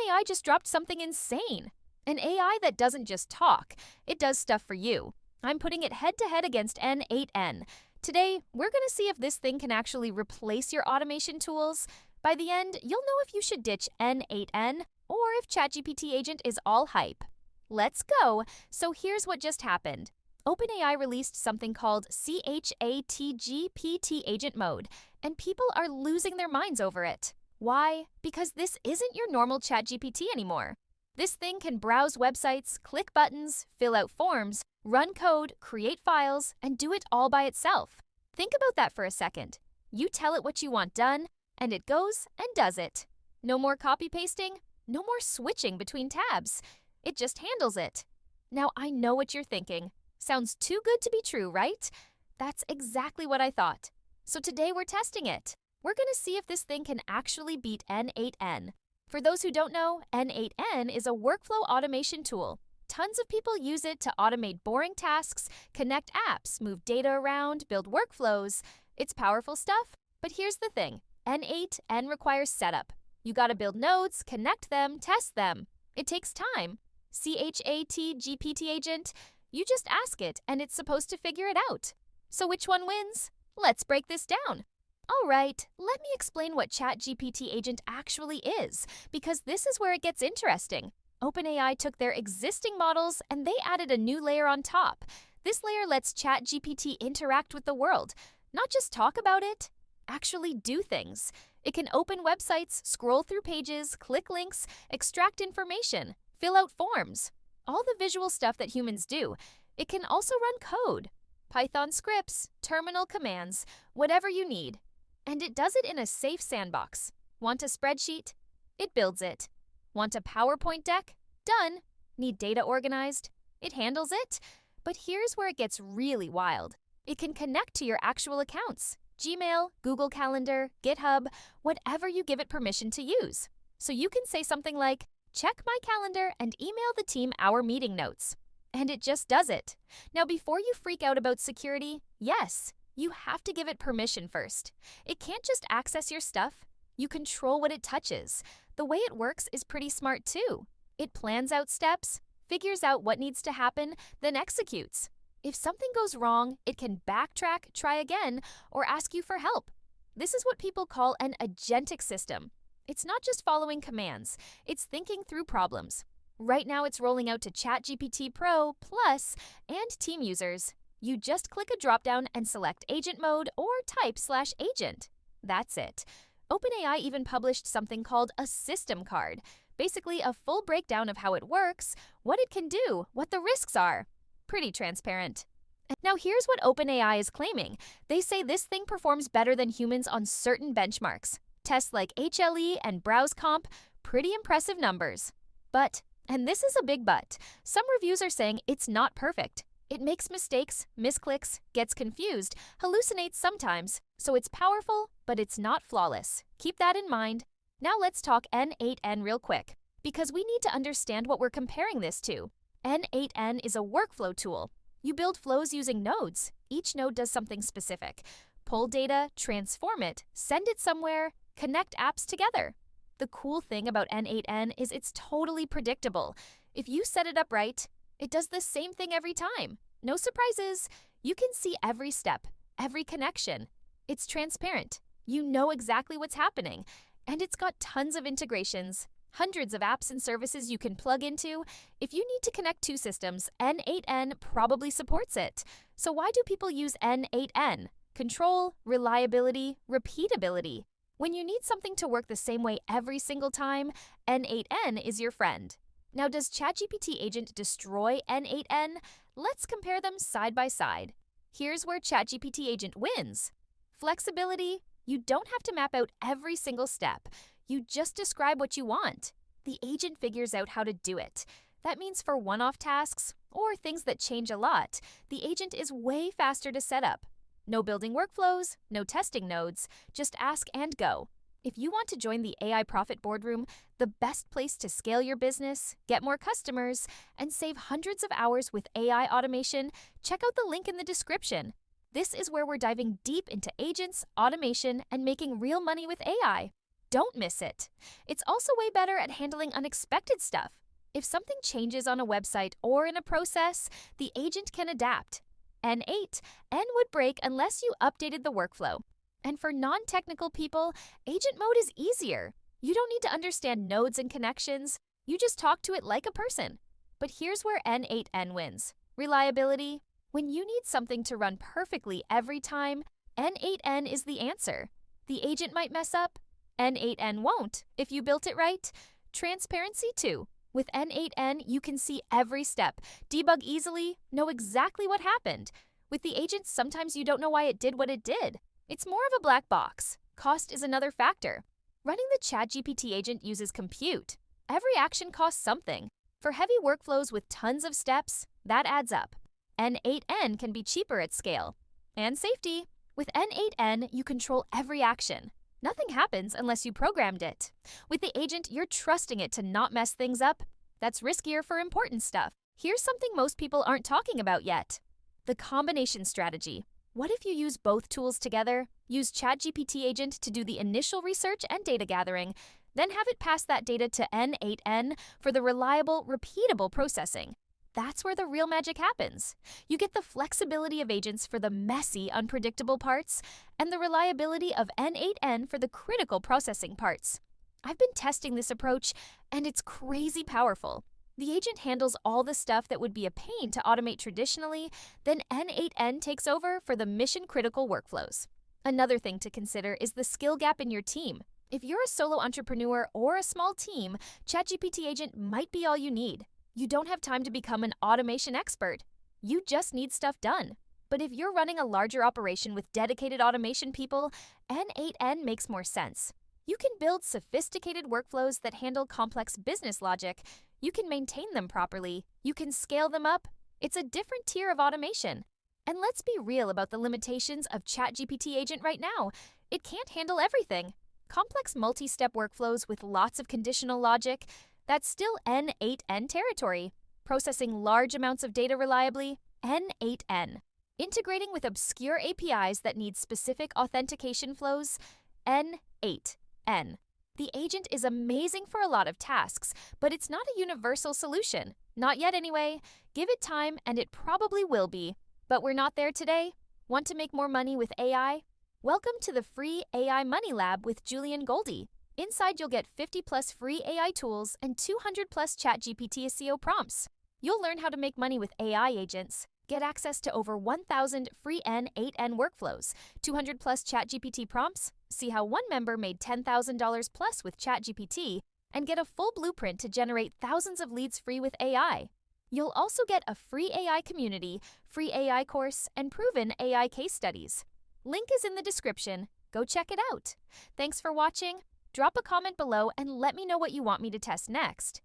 OpenAI just dropped something insane. An AI that doesn't just talk, it does stuff for you. I'm putting it head to head against N8N. Today, we're going to see if this thing can actually replace your automation tools. By the end, you'll know if you should ditch N8N or if ChatGPT agent is all hype. Let's go. So here's what just happened. OpenAI released something called ChatGPT agent mode, and people are losing their minds over it. Why? Because this isn't your normal ChatGPT anymore. This thing can browse websites, click buttons, fill out forms, run code, create files, and do it all by itself. Think about that for a second. You tell it what you want done, and it goes and does it. No more copy-pasting, no more switching between tabs. It just handles it. Now, I know what you're thinking. Sounds too good to be true, right? That's exactly what I thought. So today we're testing it. We're going to see if this thing can actually beat N8N. For those who don't know, N8N is a workflow automation tool. Tons of people use it to automate boring tasks, connect apps, move data around, build workflows. It's powerful stuff, but here's the thing. N8N requires setup. You gotta build nodes, connect them, test them. It takes time. ChatGPT agent, you just ask it and it's supposed to figure it out. So which one wins? Let's break this down. All right, let me explain what ChatGPT agent actually is, because this is where it gets interesting. OpenAI took their existing models and they added a new layer on top. This layer lets ChatGPT interact with the world, not just talk about it, actually do things. It can open websites, scroll through pages, click links, extract information, fill out forms. All the visual stuff that humans do. It can also run code, Python scripts, terminal commands, whatever you need. And it does it in a safe sandbox. Want a spreadsheet? It builds it. Want a PowerPoint deck? Done. Need data organized? It handles it. But here's where it gets really wild. It can connect to your actual accounts. Gmail, Google Calendar, GitHub, whatever you give it permission to use. So you can say something like, check my calendar and email the team our meeting notes. And it just does it. Now, before you freak out about security, yes, you have to give it permission first. It can't just access your stuff. You control what it touches. The way it works is pretty smart too. It plans out steps, figures out what needs to happen, then executes. If something goes wrong, it can backtrack, try again, or ask you for help. This is what people call an agentic system. It's not just following commands, it's thinking through problems. Right now it's rolling out to ChatGPT Pro, Plus, and team users. You just click a dropdown and select agent mode or type /agent. That's it. OpenAI even published something called a system card, basically a full breakdown of how it works, what it can do, what the risks are. Pretty transparent. Now here's what OpenAI is claiming. They say this thing performs better than humans on certain benchmarks. Tests like HLE and Browse Comp, pretty impressive numbers. But, and this is a big but, some reviews are saying it's not perfect. It makes mistakes, misclicks, gets confused, hallucinates sometimes. So it's powerful, but it's not flawless. Keep that in mind. Now let's talk N8N real quick, because we need to understand what we're comparing this to. N8N is a workflow tool. You build flows using nodes. Each node does something specific. Pull data, transform it, send it somewhere, connect apps together. The cool thing about N8N is it's totally predictable. If you set it up right, it does the same thing every time. No surprises. You can see every step, every connection. It's transparent. You know exactly what's happening. And it's got tons of integrations, hundreds of apps and services you can plug into. If you need to connect two systems, N8N probably supports it. So why do people use N8N? Control, reliability, repeatability. When you need something to work the same way every single time, N8N is your friend. Now, does ChatGPT agent destroy N8N? Let's compare them side by side. Here's where ChatGPT agent wins. Flexibility. You don't have to map out every single step. You just describe what you want. The agent figures out how to do it. That means for one-off tasks or things that change a lot, the agent is way faster to set up. No building workflows, no testing nodes, just ask and go. If you want to join the AI Profit Boardroom, the best place to scale your business, get more customers, and save hundreds of hours with AI automation, check out the link in the description. This is where we're diving deep into agents, automation, and making real money with AI. Don't miss it. It's also way better at handling unexpected stuff. If something changes on a website or in a process, the agent can adapt. N8N would break unless you updated the workflow. And for non-technical people, agent mode is easier. You don't need to understand nodes and connections. You just talk to it like a person. But here's where N8N wins. Reliability. When you need something to run perfectly every time, N8N is the answer. The agent might mess up. N8N won't if you built it right. Transparency too. With N8N, you can see every step, debug easily, know exactly what happened. With the agent, sometimes you don't know why it did what it did. It's more of a black box. Cost is another factor. Running the ChatGPT agent uses compute. Every action costs something. For heavy workflows with tons of steps, that adds up. N8N can be cheaper at scale. And safety. With N8N, you control every action. Nothing happens unless you programmed it. With the agent, you're trusting it to not mess things up. That's riskier for important stuff. Here's something most people aren't talking about yet. The combination strategy. What if you use both tools together? Use ChatGPT agent to do the initial research and data gathering, then have it pass that data to N8N for the reliable, repeatable processing. That's where the real magic happens. You get the flexibility of agents for the messy, unpredictable parts, and the reliability of N8N for the critical processing parts. I've been testing this approach, and it's crazy powerful. The agent handles all the stuff that would be a pain to automate traditionally, then N8N takes over for the mission-critical workflows. Another thing to consider is the skill gap in your team. If you're a solo entrepreneur or a small team, ChatGPT agent might be all you need. You don't have time to become an automation expert. You just need stuff done. But if you're running a larger operation with dedicated automation people, N8N makes more sense. You can build sophisticated workflows that handle complex business logic. You can maintain them properly. You can scale them up. It's a different tier of automation. And let's be real about the limitations of ChatGPT agent right now. It can't handle everything. Complex multi-step workflows with lots of conditional logic, that's still N8N territory. Processing large amounts of data reliably, N8N. Integrating with obscure APIs that need specific authentication flows, N8N. The agent is amazing for a lot of tasks, but it's not a universal solution. Not yet anyway. Give it time and it probably will be. But we're not there today. Want to make more money with AI? Welcome to the free AI Money Lab with Julian Goldie. Inside, you'll get 50+ free AI tools and 200+ ChatGPT SEO prompts. You'll learn how to make money with AI agents, get access to over 1,000 free N8N workflows, 200+ ChatGPT prompts, see how one member made $10,000 plus with ChatGPT, and get a full blueprint to generate thousands of leads free with AI. You'll also get a free AI community, free AI course, and proven AI case studies. Link is in the description. Go check it out. Thanks for watching. Drop a comment below and let me know what you want me to test next.